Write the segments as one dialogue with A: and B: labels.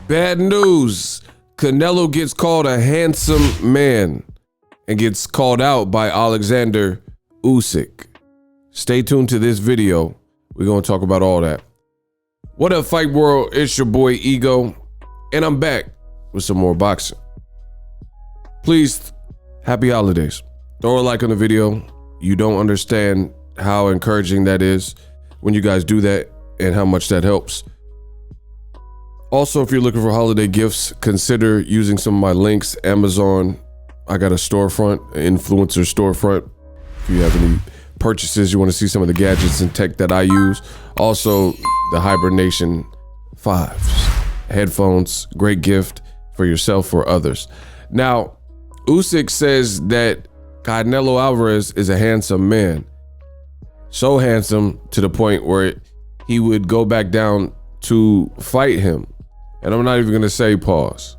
A: Bad news. Canelo gets called a handsome man and gets called out by Oleksandr Usyk. Stay tuned to this video. We're going to talk about all that. What up, Fight World? It's your boy Ego, and I'm back with some more boxing. Please, happy holidays. Throw a like on the video. You don't understand how encouraging that is when you guys do that and how much that helps. Also, if you're looking for holiday gifts, consider using some of my links. Amazon, I got a storefront, an influencer storefront. If you have any purchases, you want to see some of the gadgets and tech that I use. Also, the Hibernation 5s, headphones, great gift for yourself or others. Now, Usyk says that Canelo Alvarez is a handsome man. So handsome to the point where he would go back down to fight him. And I'm not even going to say pause.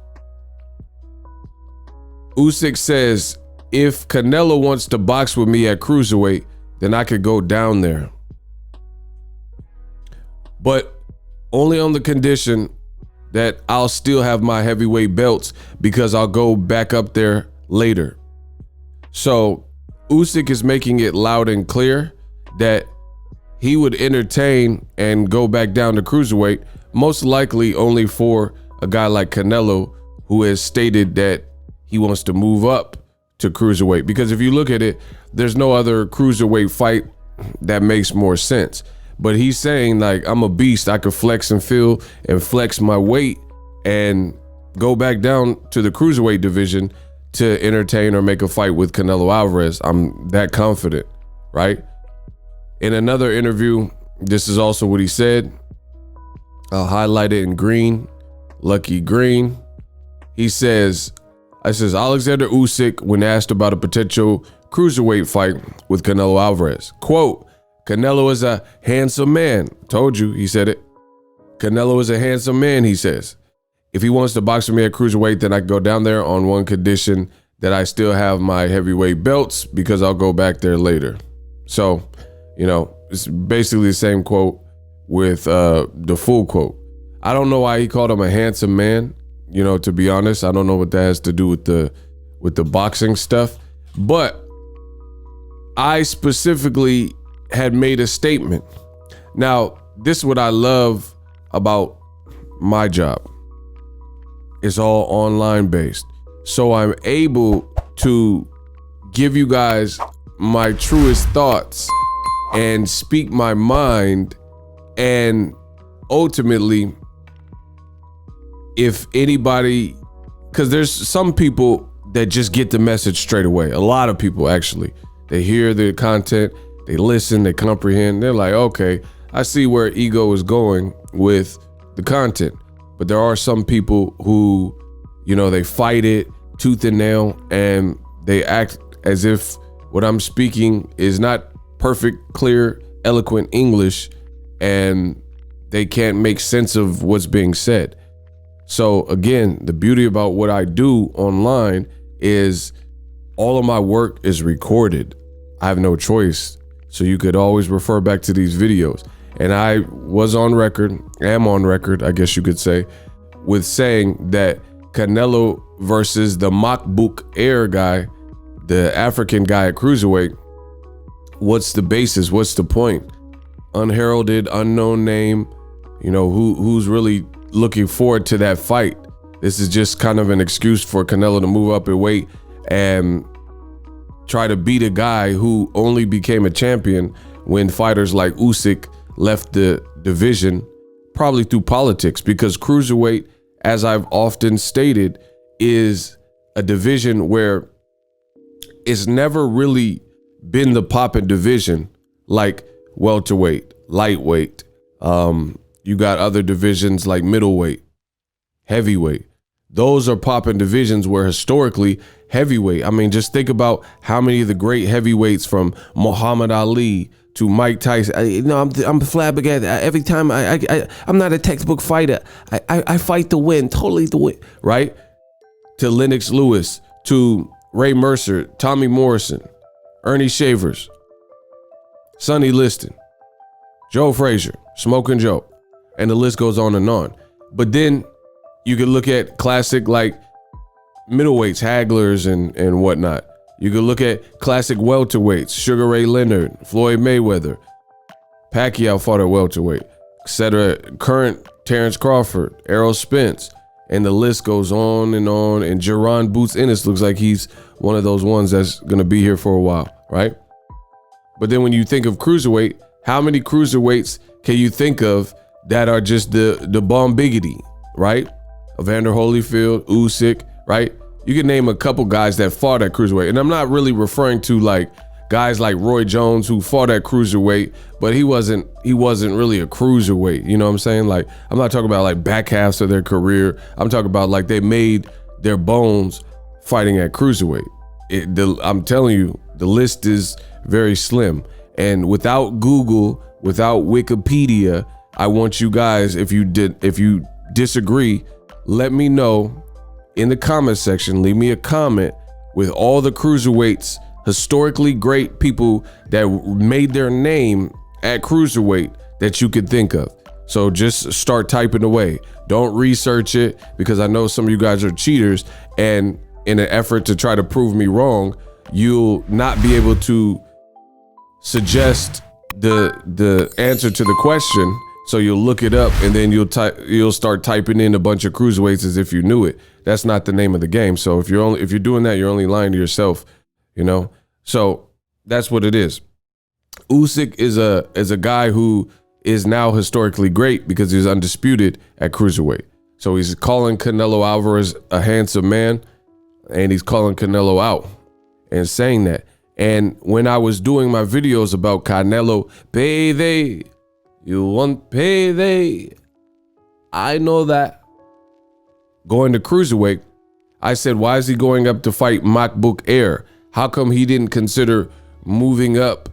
A: Usyk says, if Canelo wants to box with me at Cruiserweight, then I could go down there. But only on the condition that I'll still have my heavyweight belts because I'll go back up there later. So Usyk is making it loud and clear that he would entertain and go back down to Cruiserweight, most likely only for a guy like Canelo, who has stated that he wants to move up to Cruiserweight. Because if you look at it, there's no other Cruiserweight fight that makes more sense. But he's saying, like, I'm a beast. I could flex and feel and flex my weight and go back down to the Cruiserweight division to entertain or make a fight with Canelo Alvarez. I'm that confident, right? In another interview, this is also what he said. I'll highlight it in green, lucky green. He says, Oleksandr Usyk, when asked about a potential Cruiserweight fight with Canelo Alvarez, quote, Canelo is a handsome man. Told you, he said it. Canelo is a handsome man, he says. If he wants to box with me at Cruiserweight, then I can go down there on one condition, that I still have my heavyweight belts because I'll go back there later. So, you know, it's basically the same quote with the full quote. I don't know why he called him a handsome man. You know, to be honest, I don't know what that has to do with the boxing stuff. But I specifically had made a statement. Now, this is what I love about my job. It's all online based. So I'm able to give you guys my truest thoughts and speak my mind. And ultimately, if anybody, because there's some people that just get the message straight away. A lot of people, actually, they hear the content, they listen, they comprehend. They're like, okay, I see where Ego is going with the content. But there are some people who, you know, they fight it tooth and nail, and they act as if what I'm speaking is not perfect, clear, eloquent English, and they can't make sense of what's being said. So again, the beauty about what I do online is all of my work is recorded. I have no choice. So you could always refer back to these videos. And I was on record, am on record, I guess you could say, with saying that Canelo versus the Makbook Air guy, the African guy at Cruiserweight, what's the basis? What's the point? Unheralded, unknown name, you know, who's really looking forward to that fight? This is just kind of an excuse for Canelo to move up in weight and try to beat a guy who only became a champion when fighters like Usyk left the division, probably through politics, because Cruiserweight, as I've often stated, is a division where it's never really been the poppin' division like welterweight, lightweight. You got other divisions like middleweight, heavyweight. Those are poppin' divisions where historically heavyweight, I mean, just think about how many of the great heavyweights from Muhammad Ali to Mike Tyson. I'm flabbergasted. Every time I'm not a textbook fighter. I fight to win, totally to win, right? To Lennox Lewis, to Ray Mercer, Tommy Morrison, Ernie Shavers, Sonny Liston, Joe Frazier, Smoking Joe, and the list goes on and on. But then You could look at classic like middleweights, Hagglers and whatnot. You could look at classic welterweights, Sugar Ray Leonard, Floyd Mayweather, Pacquiao fought at welterweight, etc. Current Terrence Crawford, Errol Spence, and the list goes on. And Jaron Boots Ennis looks like he's one of those ones that's gonna be here for a while, right? But then when you think of cruiserweight, how many cruiserweights can you think of that are just the bomb biggity, right? Evander Holyfield, Usyk, right? You can name a couple guys that fought at cruiserweight. And I'm not really referring to like guys like Roy Jones who fought at cruiserweight, but he wasn't really a cruiserweight. You know what I'm saying? Like, I'm not talking about like back halves of their career. I'm talking about like they made their bones fighting at cruiserweight. I'm telling you, the list is very slim. And without Google, without Wikipedia, I want you guys, if you disagree, let me know in the comment section. Leave me a comment with all the cruiserweights, historically great people that made their name at cruiserweight that you could think of. So just start typing away. Don't research it, because I know some of you guys are cheaters, and in an effort to try to prove me wrong, you'll not be able to suggest the answer to the question. So you'll look it up, and then you'll start typing in a bunch of cruiserweights as if you knew it. That's not the name of the game. So if you're doing that, you're only lying to yourself, you know? So that's what it is. Usyk is a guy who is now historically great because he's undisputed at cruiserweight. So he's calling Canelo Alvarez a handsome man, and he's calling Canelo out and saying that. And when I was doing my videos about Canelo, payday, you want payday, I know that. Going to cruiserweight, I said, why is he going up to fight Makbuk Air? How come he didn't consider moving up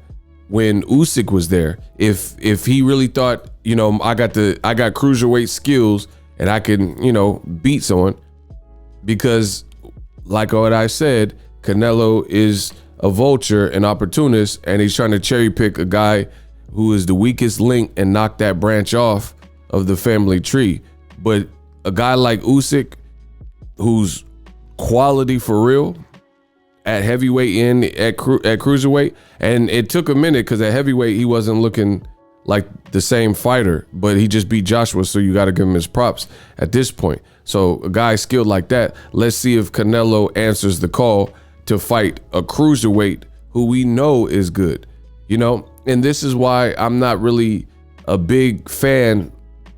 A: when Usyk was there? If he really thought, you know, I got cruiserweight skills and I can, you know, beat someone, because like what I said, Canelo is a vulture, an opportunist, and he's trying to cherry pick a guy who is the weakest link and knock that branch off of the family tree. But a guy like Usyk, who's quality for real at heavyweight and at cruiserweight, and it took a minute because at heavyweight he wasn't looking like the same fighter, but he just beat Joshua, so you got to give him his props at this point. So a guy skilled like that, let's see if Canelo answers the call to fight a cruiserweight who we know is good, you know? And this is why I'm not really a big fan,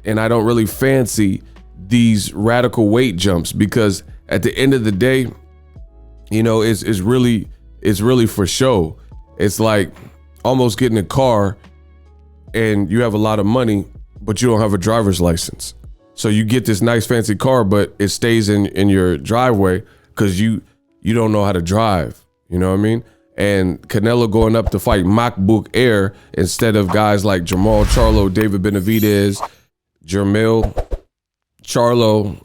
A: and I don't really fancy these radical weight jumps, because at the end of the day, you know, it's really for show. It's like almost getting a car and you have a lot of money, but you don't have a driver's license. So you get this nice fancy car, but it stays in your driveway because you don't know how to drive. You know what I mean? And Canelo going up to fight Makbuk Air instead of guys like Jamal Charlo, David Benavidez, Jamal Charlo,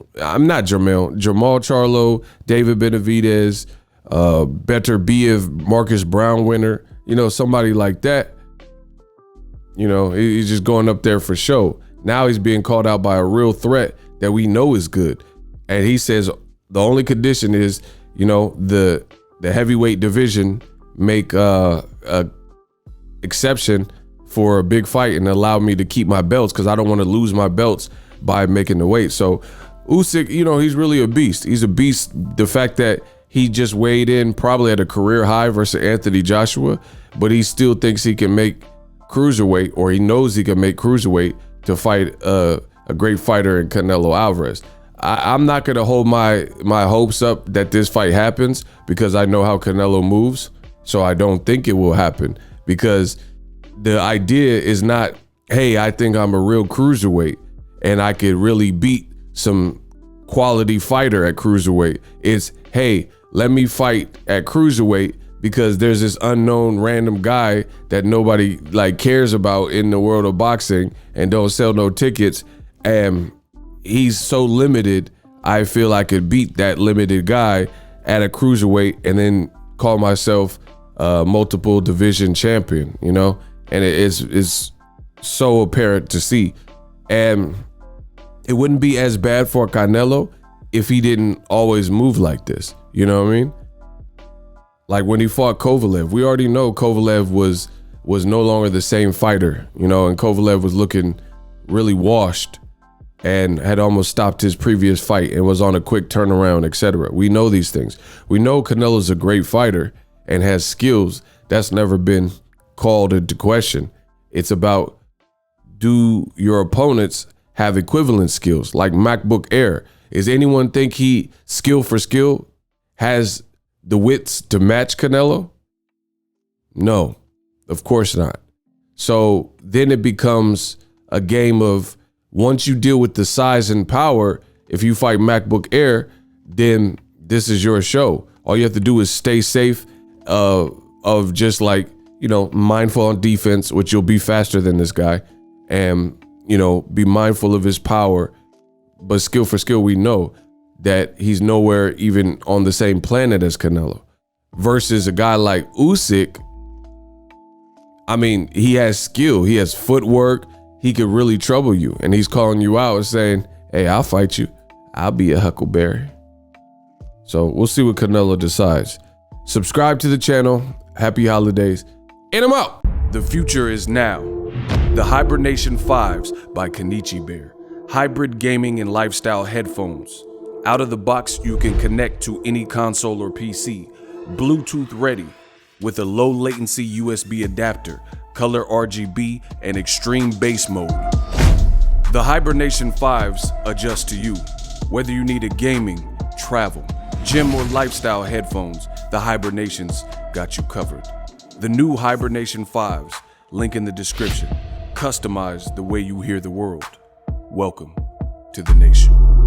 A: David Benavidez, Better Biev, Marcus Brown winner, you know, somebody like that. You know, he's just going up there for show. Now he's being called out by a real threat that we know is good. And he says the only condition is, you know, the heavyweight division make a exception for a big fight and allow me to keep my belts, because I don't want to lose my belts by making the weight. So Usyk, you know, he's really a beast. He's a beast. The fact that he just weighed in probably at a career high versus Anthony Joshua, but he still thinks he can make cruiserweight, or he knows he can make cruiserweight to fight a great fighter in Canelo Alvarez. I'm not going to hold my hopes up that this fight happens, because I know how Canelo moves. So I don't think it will happen, because the idea is not, hey, I think I'm a real cruiserweight and I could really beat some quality fighter at cruiserweight. It's, hey, let me fight at cruiserweight because there's this unknown random guy that nobody like cares about in the world of boxing and don't sell no tickets. And he's so limited, I feel I could beat that limited guy at a cruiserweight and then call myself a multiple division champion, you know? And it's so apparent to see. And it wouldn't be as bad for Canelo if he didn't always move like this. You know what I mean? Like when he fought Kovalev, we already know Kovalev was no longer the same fighter, you know, and Kovalev was looking really washed and had almost stopped his previous fight and was on a quick turnaround, etc. We know these things. We know Canelo's a great fighter and has skills. That's never been called into question. It's about, do your opponents have equivalent skills? Like MacBook Air. Is anyone think he, skill for skill, has the wits to match Canelo? No, of course not. So then it becomes a game of, once you deal with the size and power, if you fight MacBook Air, then this is your show. All you have to do is stay safe, of just like, you know, mindful on defense, which you'll be faster than this guy, and, you know, be mindful of his power. But skill for skill, we know that he's nowhere even on the same planet as Canelo. Versus a guy like Usyk, I mean, he has skill, he has footwork, he could really trouble you. And he's calling you out and saying, hey, I'll fight you. I'll be a huckleberry. So we'll see what Canelo decides. Subscribe to the channel. Happy holidays. And I'm out. The future is now. The Hibernation 5s by Kenichi Bear. Hybrid gaming and lifestyle headphones. Out of the box, you can connect to any console or PC. Bluetooth ready with a low latency USB adapter, color RGB, and extreme bass mode. The Hibernation 5s adjust to you. Whether you need a gaming, travel, gym, or lifestyle headphones, the Hibernations got you covered. The new Hibernation 5s, link in the description. Customize the way you hear the world. Welcome to the nation.